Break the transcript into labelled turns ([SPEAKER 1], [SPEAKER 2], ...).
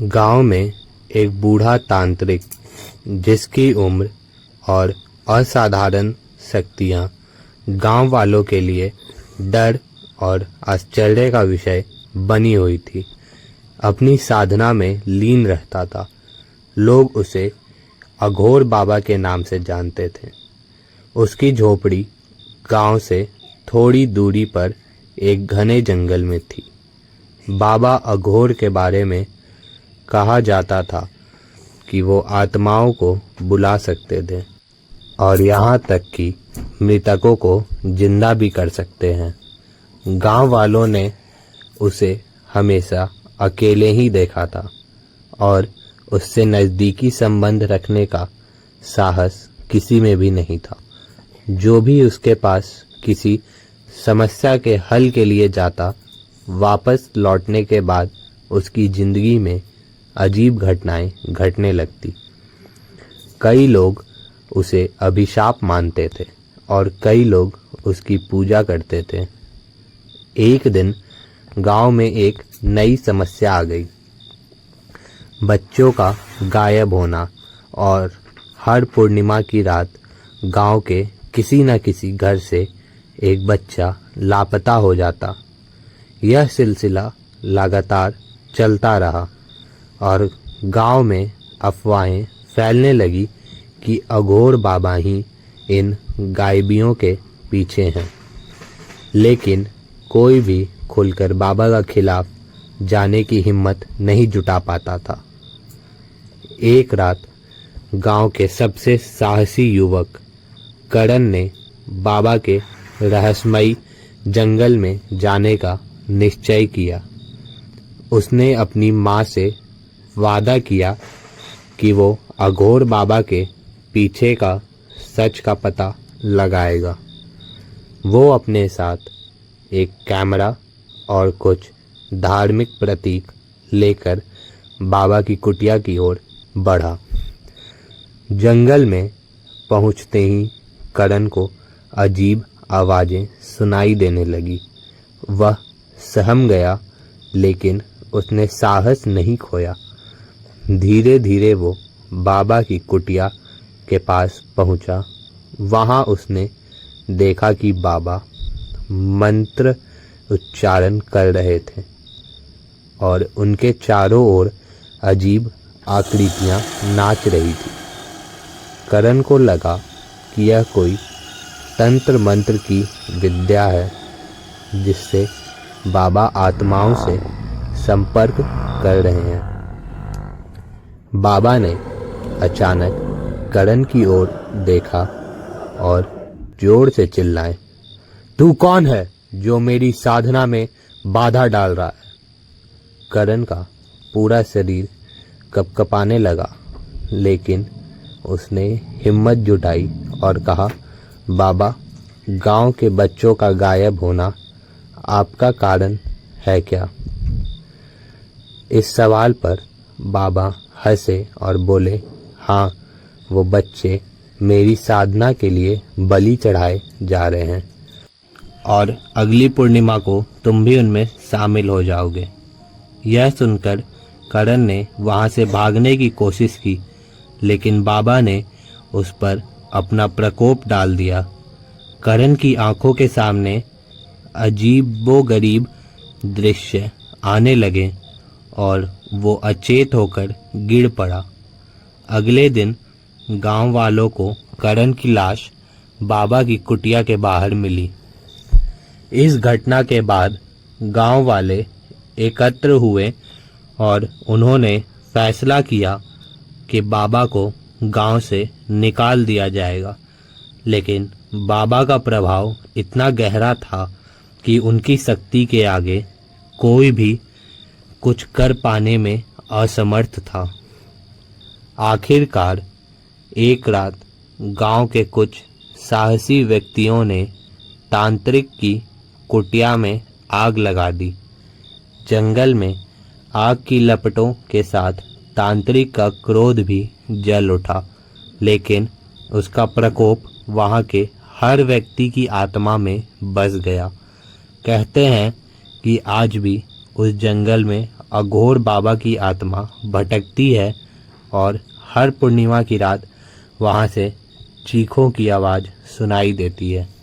[SPEAKER 1] गांव में एक बूढ़ा तांत्रिक, जिसकी उम्र और असाधारण शक्तियां गांव वालों के लिए डर और आश्चर्य का विषय बनी हुई थी, अपनी साधना में लीन रहता था। लोग उसे अघोर बाबा के नाम से जानते थे। उसकी झोपड़ी गांव से थोड़ी दूरी पर एक घने जंगल में थी। बाबा अघोर के बारे में कहा जाता था कि वो आत्माओं को बुला सकते थे और यहाँ तक कि मृतकों को जिंदा भी कर सकते हैं। गांव वालों ने उसे हमेशा अकेले ही देखा था और उससे नज़दीकी संबंध रखने का साहस किसी में भी नहीं था। जो भी उसके पास किसी समस्या के हल के लिए जाता, वापस लौटने के बाद उसकी जिंदगी में अजीब घटनाएं घटने लगती। कई लोग उसे अभिशाप मानते थे और कई लोग उसकी पूजा करते थे। एक दिन गांव में एक नई समस्या आ गई। बच्चों का गायब होना और हर पूर्णिमा की रात गांव के किसी न किसी घर से एक बच्चा लापता हो जाता। यह सिलसिला लगातार चलता रहा और गांव में अफवाहें फैलने लगी कि अघोर बाबा ही इन गायबियों के पीछे हैं। लेकिन कोई भी खुलकर बाबा का खिलाफ जाने की हिम्मत नहीं जुटा पाता था। एक रात गांव के सबसे साहसी युवक करण ने बाबा के रहस्यमयी जंगल में जाने का निश्चय किया। उसने अपनी माँ से वादा किया कि वो अघोर बाबा के पीछे का सच का पता लगाएगा। वो अपने साथ एक कैमरा और कुछ धार्मिक प्रतीक लेकर बाबा की कुटिया की ओर बढ़ा। जंगल में पहुंचते ही करण को अजीब आवाज़ें सुनाई देने लगी। वह सहम गया, लेकिन उसने साहस नहीं खोया। धीरे धीरे वो बाबा की कुटिया के पास पहुंचा। वहां उसने देखा कि बाबा मंत्र उच्चारण कर रहे थे और उनके चारों ओर अजीब आकृतियां नाच रही थी। करण को लगा कि यह कोई तंत्र मंत्र की विद्या है, जिससे बाबा आत्माओं से संपर्क कर रहे हैं। बाबा ने अचानक करण की ओर देखा और जोर से चिल्लाए, "तू कौन है जो मेरी साधना में बाधा डाल रहा है?" करण का पूरा शरीर कपकपाने लगा, लेकिन उसने हिम्मत जुटाई और कहा, "बाबा, गांव के बच्चों का गायब होना आपका कारण है क्या?" इस सवाल पर बाबा हंसे और बोले, "हाँ, वो बच्चे मेरी साधना के लिए बलि चढ़ाए जा रहे हैं और अगली पूर्णिमा को तुम भी उनमें शामिल हो जाओगे।" यह सुनकर करण ने वहां से भागने की कोशिश की, लेकिन बाबा ने उस पर अपना प्रकोप डाल दिया। करण की आंखों के सामने अजीबोगरीब दृश्य आने लगे और वो अचेत होकर गिर पड़ा। अगले दिन गांव वालों को करण की लाश बाबा की कुटिया के बाहर मिली। इस घटना के बाद गांव वाले एकत्र हुए और उन्होंने फैसला किया कि बाबा को गांव से निकाल दिया जाएगा। लेकिन बाबा का प्रभाव इतना गहरा था कि उनकी शक्ति के आगे कोई भी कुछ कर पाने में असमर्थ था। आखिरकार एक रात गांव के कुछ साहसी व्यक्तियों ने तांत्रिक की कुटिया में आग लगा दी। जंगल में आग की लपटों के साथ तांत्रिक का क्रोध भी जल उठा, लेकिन उसका प्रकोप वहां के हर व्यक्ति की आत्मा में बस गया। कहते हैं कि आज भी उस जंगल में अघोर बाबा की आत्मा भटकती है और हर पूर्णिमा की रात वहां से चीखों की आवाज़ सुनाई देती है।